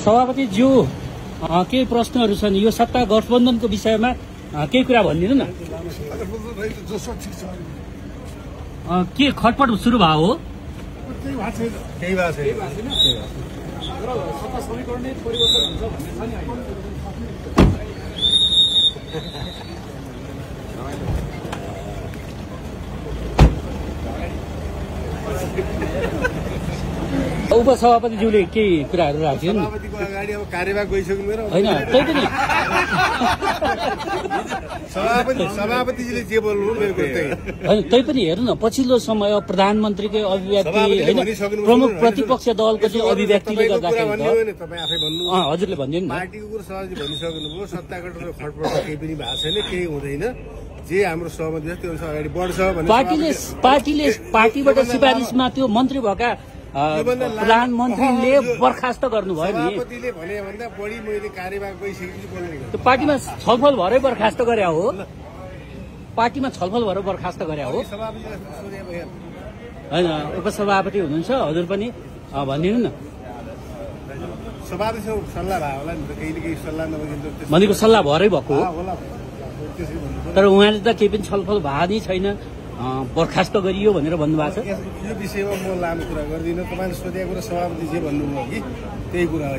सभापतिज्यू केही प्रश्नहरू छन् यो सत्ता गठबन्धनको विषयमा केही कुरा भनिदिनु न। के खटपट सुरु भयो हो? केही भएको छैन। सत्ता समीकरण नै परिवर्तन हुन्छ भन्ने छ नि अहिले। उपसभापतिज्यूले केही कुराहरू राख्यो नि। सभापतिको अगाडि अब कार्यवाही गइसक्नु मेरो होइन त्यही पनि सभापतिजीले जे बोल्नु मेरो त्यही होइन त्यही पनि हेर्नु न पछिल्लो समय प्रधानमन्त्रीकै अभिव्यक्ति होइन प्रमुख प्रतिपक्ष दलको चाहिँ अभिव्यक्तिले गर्दाखेरि तपाईँ आफै भन्नु हजुरले भनिदिनु न। पार्टीको कुरा सभापति भनिसक्नुभयो। सत्ता गठबन्धन खटपट केही पनि भएको छैन, केही हुँदैन। जे हाम्रो सहमति छ त्यो अनुसार अगाडि बढ्छ भने पार्टीबाट सिफारिसमा त्यो मन्त्री भएका प्रधानमन्त्रीले बर्खास्त गर्नुभयो नि। सभापतिले भने भन्दा बढी मैले कार्यवाही गइसकेपछि बोल्नु त्यो पार्टीमा छलफल भएरै बर्खास्त गरे हो। पार्टीमा छलफल भएर बर्खास्त गरे हो होइन। उपसभापति हुनुहुन्छ हजुर पनि भनिदिनु न। सभापतिसँग सल्लाह भयो होला नि त, केही सल्लाह नभइन्छ भनेको सल्लाह भएरै भएको हो। होला तर उहाँले त केही पनि छलफल भए नै छैन, बर्खास्त गरियो भनेर भन्नुभएको छ। यो विषयमा म लामो कुरा गर्दिनँ। तपाईँले सोधेको कुरा सभापति जे भन्नुभयो कि त्यही कुरा हो।